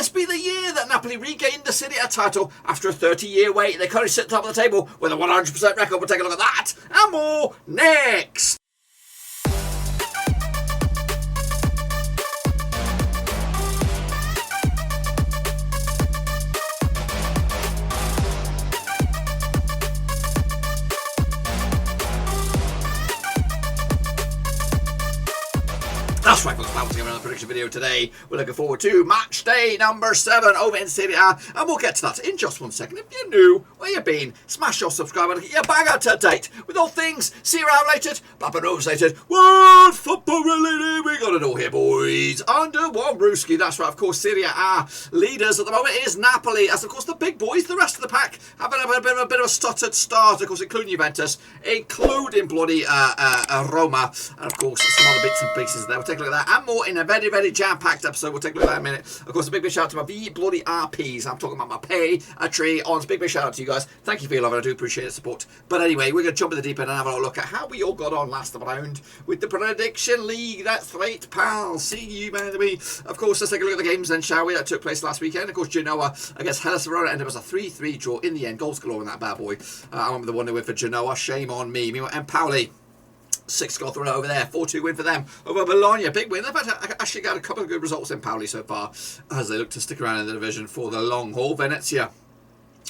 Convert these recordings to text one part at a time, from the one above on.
this be the year that Napoli regained the Serie A title after a 30-year wait? They currently sit at the top of the table with a 100% record. We'll take a look at that and more next. That's right, folks, bouncing around the prediction video today. We're looking forward to match day number 7 over in Serie A, and we'll get to that in just 1 second. If you're new, where you been, smash your subscribe button, get your bang up to date with all things Serie A related, Papa Rose related, world football related. We got it all here, boys. Under one brewski. That's right, of course, Serie A leaders at the moment is Napoli, as of course the big boys, the rest of the pack, having a bit of a stuttered start, of course, including Juventus, including bloody Roma, and of course some other bits and pieces there. We'll take a look at that and more in a very, very jam-packed episode. We'll take a look at that in a minute. Of course, a big shout out to my bloody RPs. I'm talking about my pay, a tree, on. Big shout out to you guys. Thank you for your love, and I do appreciate the support. But anyway, we're going to jump in the deep end and have a look at how we all got on last round with the Prediction League. That's right, pal. See you, by the way. Of course, let's take a look at the games then, shall we? That took place last weekend. Of course, Genoa against Hellas Verona ended up as a 3-3 draw in the end. Goals galore in that bad boy. I went with the 1-0 win for Genoa. Shame on me. Meanwhile, Empoli, 6-goal throw over there, 4-2 win for them over Bologna, big win. In fact, I actually got a couple of good results in Pauli so far as they look to stick around in the division for the long haul. Venezia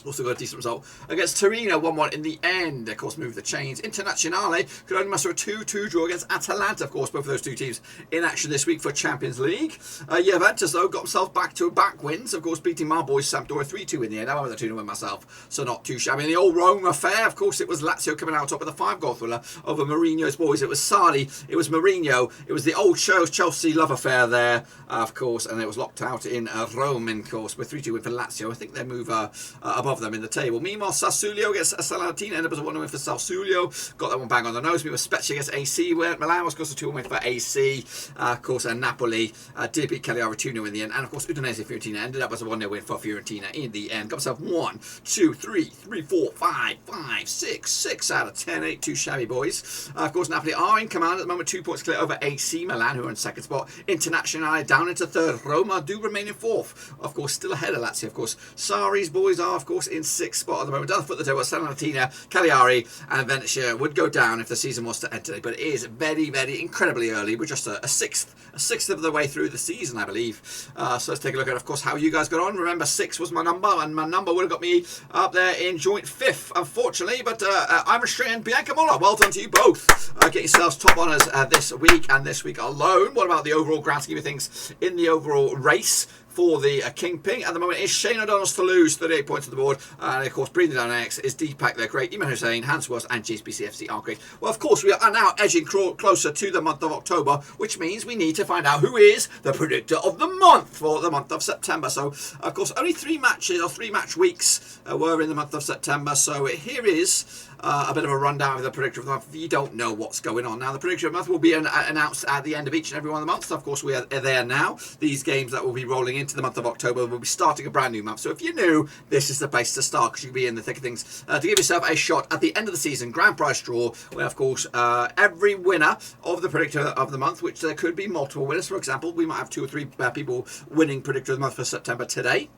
also got a decent result against Torino, 1-1 in the end. Of course, moved the chains. Internazionale could only muster a 2-2 draw against Atalanta. Of course, both of those two teams in action this week for Champions League. Juventus, though, got themselves back to back wins. Of course, beating my boys Sampdoria 3-2 in the end. I went with the 2-0 win myself, so not too shabby. In the old Roma affair, of course, it was Lazio coming out top with a 5-goal thriller over Mourinho's boys. It was Sarri, it was Mourinho, it was the old Chelsea love affair there, of course, and it was locked out in Rome, of course, with 3-2 win for Lazio. I think they move above them in the table. Meanwhile, Sassuolo against Salernitana ended up as a 1-0 win for Sassuolo. Got that one bang on the nose. Meanwhile, Spezia against AC Milan was, of course, a 2-1 win for AC. Of course, Napoli did beat Cagliari 2-0 in the end. And, of course, Udinese Fiorentina ended up as a 1-0 win for Fiorentina in the end. Got himself 1, 2, 3, 4, 5, 6 out of 10. Ain't too shabby, boys. Of course, Napoli are in command at the moment, 2 points clear over AC Milan, who are in second spot. Internazionale down into third. Roma do remain in fourth. Of course, still ahead of Lazio. Of course, Sarri's boys are, of course, in sixth spot at the moment. Down the foot of the table, Salernitana, Cagliari, and Venezia would go down if the season was to end today. But it is very, very incredibly early. We're just a sixth of the way through the season, I believe. So let's take a look at, of course, how you guys got on. Remember, 6 was my number, and my number would have got me up there in joint 5th, unfortunately. But I'm and Bianca Molla, well done to you both. Get yourselves top honours this week and this week alone. What about the overall grand scheme of things in the overall race for the Kingpin? At the moment, it's Shane O'Donnell's to lose, 38 points on the board. And of course, breathing down X is Deepak, they're great. Iman Hussain, Hans Wurst, and JSBC FC are great. Well, of course, we are now edging closer to the month of October, which means we need to find out who is the predictor of the month for the month of September. So, of course, only 3 matches or 3 match weeks were in the month of September. So here is a bit of a rundown of the predictor of the month if you don't know what's going on. Now, the predictor of the month will be announced at the end of each and every one of the months. Of course, we are there now. These games that will be rolling into the month of October will be starting a brand new month. So if you're new, this is the place to start because you'll be in the thick of things to give yourself a shot at the end of the season grand prize draw, where, of course, every winner of the predictor of the month, which there could be multiple winners. For example, we might have 2 or 3 people winning predictor of the month for September today.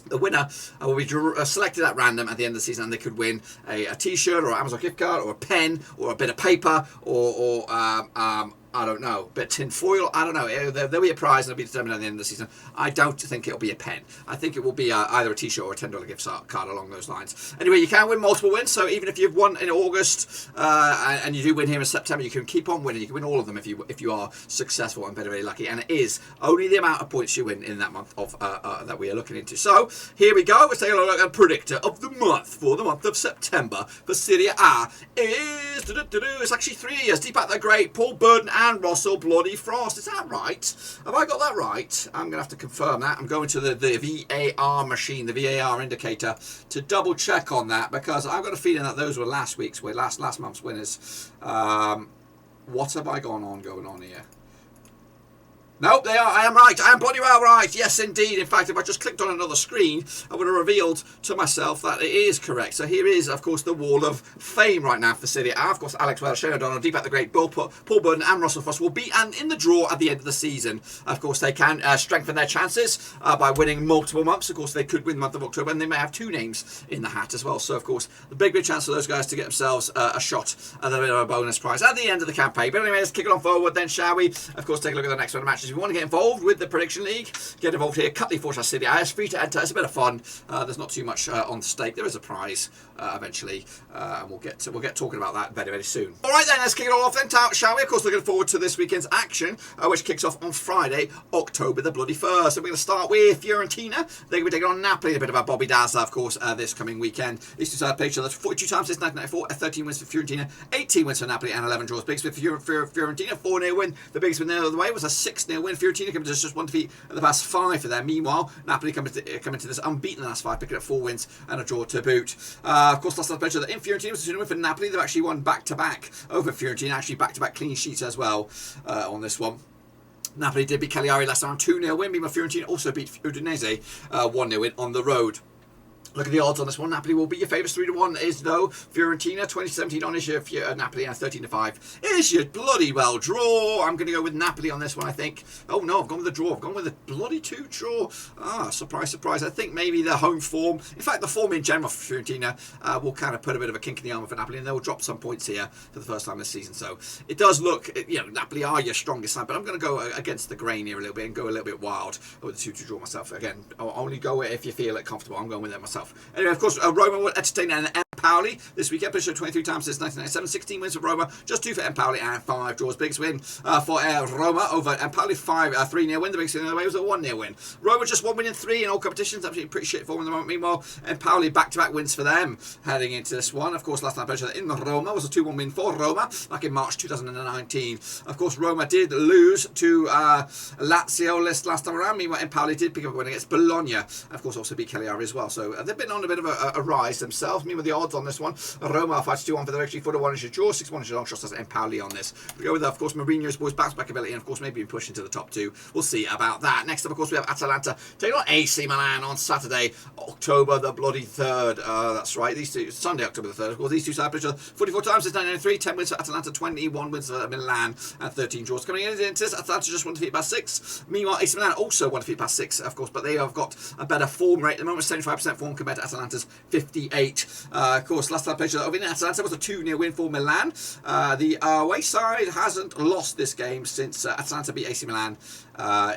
The winner will be selected at random at the end of the season, and they could win a t-shirt or an Amazon gift card or a pen or a bit of paper or I don't know, a bit of tin foil, I don't know. There'll be a prize and it'll be determined at the end of the season. I don't think it'll be a pen. I think it will be either a t-shirt or a $10 gift card along those lines. Anyway, you can win multiple wins, so even if you've won in August and you do win here in September, you can keep on winning. You can win all of them if you are successful and very, very lucky. And it is only the amount of points you win in that month of that we are looking into. So here we go. Let's take a look at a predictor of the month for the month of September for Serie A. It's actually 3 years. Deepak the Great, Paul Burden, and Russell Bloody Frost. Is that right? Have I got that right? I'm going to have to confirm that. I'm going to the VAR machine, the VAR indicator, to double check on that, because I've got a feeling that those were last month's winners. What have I going on here? Nope, they are. I am right. I am bloody well right. Yes, indeed. In fact, if I just clicked on another screen, I would have revealed to myself that it is correct. So here is, of course, the Wall of Fame right now for Serie A. Of course, Alex Welsh, Shane O'Donnell, Deepak the Great, Paul Burden and Russell Frost will be in the draw at the end of the season. Of course, they can strengthen their chances by winning multiple months. Of course, they could win the month of October, and they may have 2 names in the hat as well. So, of course, the big chance for those guys to get themselves a shot at a bit of a bonus prize at the end of the campaign. But anyway, let's kick it on forward then, shall we? Of course, take a look at the next round of matches. If you want to get involved with the Prediction League, get involved here. Cutley/Serie A. It's free to enter. It's a bit of fun. There's not too much on stake. There is a prize eventually, and we'll get talking about that very, very soon. All right then, let's kick it all off then, shall we? Of course, looking forward to this weekend's action, which kicks off on Friday, October the bloody 1st. So we're going to start with Fiorentina. They're going to be taking on Napoli. A bit of a Bobby Dazzler, of course, this coming weekend. These two sides played each other 42 times since 1994. 13 wins for Fiorentina, 18 wins for Napoli, and 11 draws. Biggest win for Fiorentina, 4-0 win. The biggest win there of the way was a 6-0 win. Fiorentina coming to just 1 defeat at the past 5 for them. Meanwhile, Napoli coming to this unbeaten in the last 5, picking up 4 wins and a draw to boot. Of course, last time played in Fiorentina was a 2-0 win for Napoli. They've actually won back-to-back over Fiorentina, actually back-to-back clean sheets as well on this one. Napoli did beat Cagliari last time, 2-0 win. Meanwhile, Fiorentina also beat Udinese 1-0 win on the road. Look at the odds on this one. Napoli will be your favourites. 3-1 is though Fiorentina. 2017 on is your Napoli, and 13-5 is your bloody well draw. I'm going to go with Napoli on this one, I think. Oh no, I've gone with the draw. I've gone with the bloody 2 draw. Surprise, surprise. I think maybe the home form, in fact the form in general for Fiorentina, will kind of put a bit of a kink in the armour for Napoli, and they'll drop some points here for the first time this season. So it does look, Napoli are your strongest side, but I'm going to go against the grain here a little bit and go a little bit wild with the 2 to draw myself. Again, I'll only go if you feel it comfortable. I'm going with it myself. Anyway, of course, Roma will entertain an Empoli this weekend. Played 23 times since 1997. 16 wins for Roma, just 2 for Empoli, and 5 draws. Biggest win for Roma over Empoli, 3-0 win. The biggest win of the way was a 1-0 win. Roma just 1 win in 3 in all competitions. Absolutely pretty shit form at the moment. Meanwhile, Empoli back-to-back wins for them heading into this one. Of course, last time I played in Roma was a 2-1 win for Roma back in March 2019. Of course, Roma did lose to Lazio last time around. Meanwhile, Empoli did pick up a win against Bologna. Of course, also beat Cagliari as well. So they've been on a bit of a rise themselves. Meanwhile, the odds on this one, Roma 5-2-1 for the victory, 4-1 is your draw, 6-1 is your long shot. That's Empoli on this. We go with, of course, Mourinho's boys' bounce-back ability, and of course, maybe push into the top 2. We'll see about that. Next up, of course, we have Atalanta taking on AC Milan on Saturday, October the bloody 3rd. That's right. Sunday, October the 3rd. Of course, these two sides played each other 44 times since 1993. 10 wins for Atalanta, 21 wins for Milan, and 13 draws. Coming into this, Atalanta just 1 defeat past 6. Meanwhile, AC Milan also 1 defeat past 6, of course, but they have got a better form rate at the moment, 75% form compared to Atalanta's 58. Of course, last time I played over in Atalanta was a 2-0 win for Milan. The away side hasn't lost this game since Atalanta beat AC Milan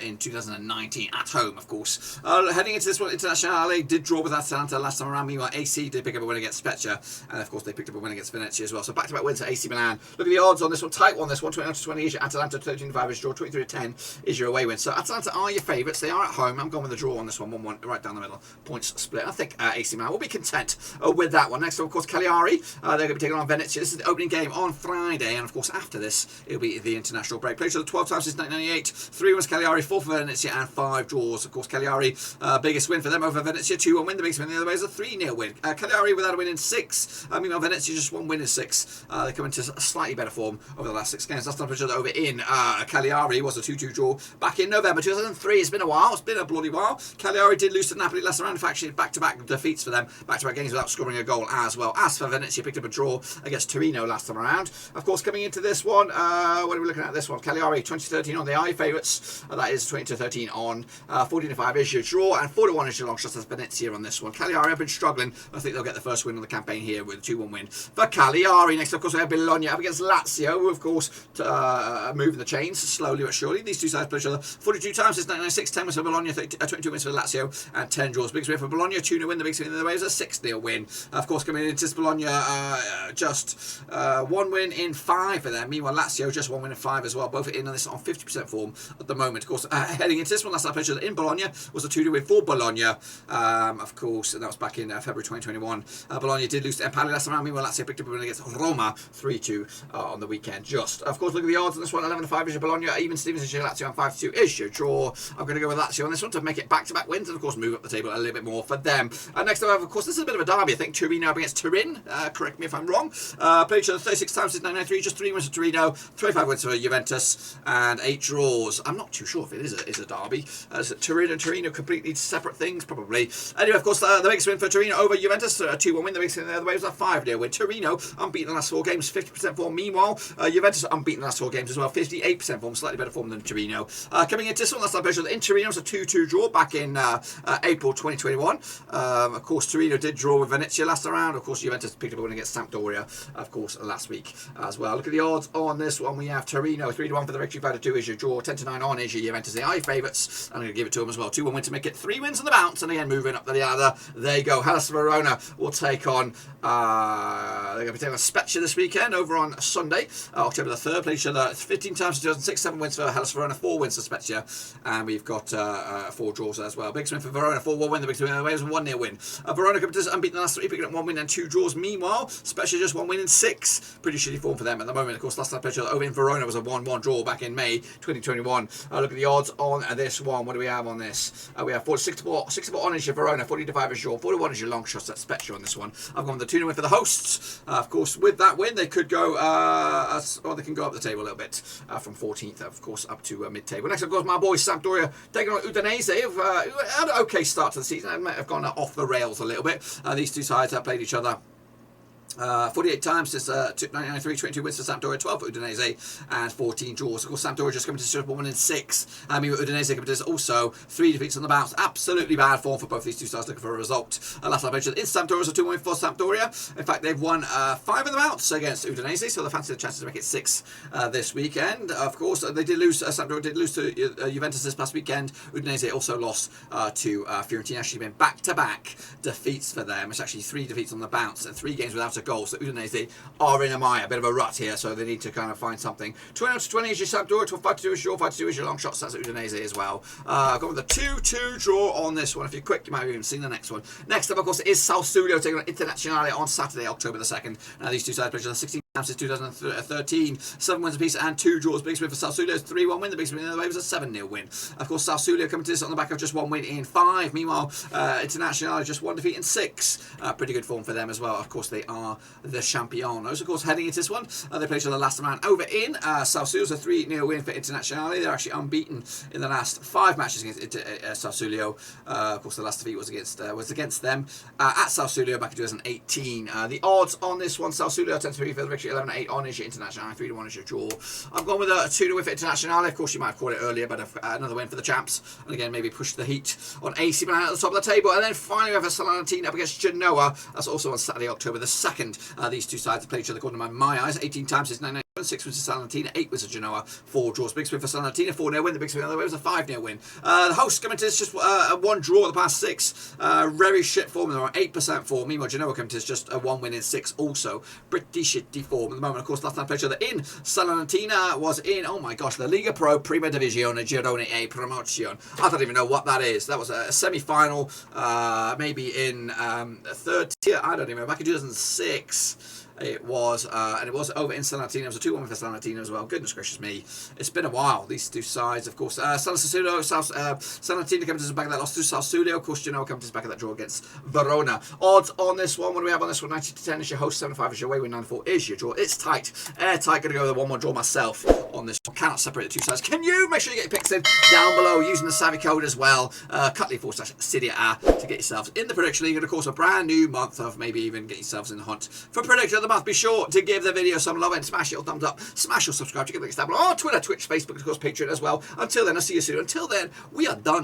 in 2019 at home, of course. Heading into this one, Internazionale did draw with Atalanta last time around. Meanwhile, AC did pick up a win against Spezia, and of course they picked up a win against Venezia as well. So back-to-back wins for AC Milan. Look at the odds on this one. Tight one. This one, 29-20 is your Atalanta, 13-5 is your draw, 23-10 is your away win. So Atalanta are your favourites. They are at home. I'm going with the draw on this one, 1-1 right down the middle. Points split. I think AC Milan will be content with that one. Next up, of course, Cagliari. They're going to be taking on Venezia. This is the opening game on Friday, and of course after this it'll be the international break. Played the 12 times since 1998. 3 wins Cagliari, 4 for Venezia, and 5 draws. Of course, Cagliari, biggest win for them over Venezia, 2-1 win. The biggest win the other way is a 3-0 win. Cagliari without a win in 6. Meanwhile, Venezia just 1 win in 6. They come into slightly better form over the last 6 games. Last time we over in Cagliari was a 2-2 draw back in November 2003. It's been a while. It's been a bloody while. Cagliari did lose to Napoli last round. In fact, actually back-to-back defeats for them. Back-to-back games without scoring a goal as well. As for Venezia, picked up a draw against Torino last time around. Of course, coming into this one, what are we looking at this one? Cagliari 2013 on the eye favourites. That is 20-13 on. 14-5 is your draw, and 4-1 is your long shot. That's Venezia on this one. Cagliari have been struggling. I think they'll get the first win on the campaign here with a 2-1 win for Cagliari. Next, of course, we have Bologna up against Lazio, who, of course, moving the chains slowly but surely. These two sides play each other 42 times since 1996. 10 wins for Bologna, 22 wins for Lazio, and 10 draws. Biggest win for Bologna, 2-0 win. The biggest win in the way was a 6-0 win. Of course, coming into this, Bologna just 1 win in 5 for them. Meanwhile, Lazio just 1 win in 5 as well. Both are in on this on 50% form at the moment. Of course, heading into this one, last time I played in Bologna was a 2-0 win for Bologna. Of course, and that was back in February 2021. Bologna did lose to Empoli last time around. Meanwhile, Lazio picked up a win against Roma 3-2 on the weekend. Just, of course, look at the odds on this one. 11-5 is your Bologna. Even Stevens is your Lazio, and 5-2 is your draw. I'm going to go with Lazio on this one to make it back-to-back wins and, of course, move up the table a little bit more for them. Next up, of course, this is a bit of a derby. I think Torino against Turin. Correct me if I'm wrong. Played each other 36 times since 1993. Just 3 wins for Torino, 25 wins for Juventus, and 8 draws. I'm not too sure if it is a derby. Turin and Torino completely separate things, probably. Anyway, of course, the biggest win for Torino over Juventus, 2-1 win. The biggest win the other way was a 5-0 win. Torino unbeaten the last 4 games, 50% form. Meanwhile, Juventus unbeaten the last 4 games as well, 58% form, slightly better form than Torino. Coming into this one, that's our pleasure. In Torino, it was a 2-2 draw back in April 2021. Of course, Torino did draw with Venezia last round. Of course, Juventus picked up a win against Sampdoria, of course, last week as well. Look at the odds on this one. We have Torino 3-1 for the victory, 5-2 is your draw, 10-9 on is your Juventus. The high favourites. I'm going to give it to them as well. 2-1 win to make it 3 wins on the bounce, and again moving up the ladder. There you go. Hellas Verona will take on. They're going to be taking on Spezia this weekend over on Sunday, October the 3rd. Played each other 15 times in 2006, 7 wins for Hellas Verona, 4 wins for Spezia, and we've got 4 draws as well. Biggest win for Verona, 4-1 win. The biggest win in the way was a 1-0 win. Verona competitors unbeaten the last 3, picking up 1 win and 2 draws. Meanwhile, Spezia just 1 win in 6. Pretty shitty form for them at the moment. Of course, last time played over in Verona was a 1-1 draw back in May 2021. Look at the odds on this one. What do we have on this? We have 64 on is your Verona, 40-5 is your, 41 is your long shots at Spezia on this one. I've gone with the 2-0 win for the hosts. Of course, with that win, they could go, or they can go up the table a little bit from 14th, of course, up to mid-table. Next, of course, my boys Sampdoria taking on Udinese, who had an okay start to the season. They might have gone off the rails a little bit. These two sides have played each other 48 times since 1993, 22 wins for Sampdoria, 12 for Udinese, and 14 draws. Of course, Sampdoria just coming to Super 1 in 6. I mean, Udinese coming to also 3 defeats on the bounce. Absolutely bad form for both these two sides looking for a result. Last time I mentioned in Sampdoria was a 2-1 win for Sampdoria. In fact, they've won 5 in the bounce against Udinese, so they fancy the chances to make it 6 this weekend. Of course, they did lose. Sampdoria did lose to Juventus this past weekend. Udinese also lost to Fiorentina. Actually, been back-to-back defeats for them. It's actually 3 defeats on the bounce and 3 games without a goal. So Udinese are in a bit of a rut here, so they need to kind of find something. 20-20 is your Sampdoria, 5-2 is your, 5-2 is your long shots. That's Udinese as well. Going with a 2-2 draw on this one. If you're quick, you might have even seen the next one. Next up, of course, is Sassuolo taking on Internazionale on Saturday, October the 2nd. Now, these two sides played each other 16 times since 2013, 7 wins apiece and 2 draws. Biggest win for Sassuolo is 3-1 win. The biggest win in the way was a 7-0 win. Of course, Sassuolo coming to this on the back of just 1 win in 5. Meanwhile, Internazionale just 1 defeat in 6. Pretty good form for them as well. Of course, they are the Championos. Of course, heading into this one, they played each other last round over in Sassuolo's a 3-0 win for Internazionale. They're actually unbeaten in the last 5 matches against Sassuolo. Of course, the last defeat was against them at Sassuolo back in 2018. The odds on this one, Sassuolo 10-3 for the victory, 11-8 on is your Internazionale, 3-1 is your draw. I'm going with a 2-0 win for Internazionale. Of course, you might have called it earlier, but another win for the champs. And again, maybe push the heat on AC Milan at the top of the table. And then finally, we have a Salernitana up against Genoa. That's also on Saturday, October the 2nd. These two sides have played each other, according to my eyes, 18 times since 1997. 6 wins for Salernitana, 8 wins for Genoa, 4 draws. Big win for Salernitana, 4-0 win. The big win the other way was a 5-0 win. The hosts coming to this just a 1 draw the past 6. Very shit form. They're on 8% form. Meanwhile, Genoa coming to this just a 1 win in 6 also. Pretty shitty form at the moment. Of course, last time played each other in Salernitana was in, oh my gosh, the Liga Pro Prima Divisione Girone A Promotion. I don't even know what that is. That was a semi-final, maybe in 3rd tier. I don't even know. Back in 2006. It was, and it was over in Salernitana. It was a 2-1 for Salernitana as well. Goodness gracious me. It's been a while, these two sides, of course. Salernitana coming to the back of that loss to Sassuolo. Of course, Genoa coming to the back of that draw against Verona. Odds on this one, what do we have on this one? 90-10 is your host, 7-5 is your away win, 9-4 is your draw. It's tight. Airtight. Going to go with a 1-1 draw myself on this one. Cannot separate the two sides. Can you? Make sure you get your picks in down below using the savvy code as well. Cutley/Serie A to get yourselves in the prediction league. And of course, a brand new month of maybe even get yourselves in the hunt for prediction of the month. Be sure to give the video some love and smash your thumbs up, smash your subscribe, check the links down below on Twitter, Twitch, Facebook, and of course Patreon as well. Until then, I'll see you soon. Until then, we are done.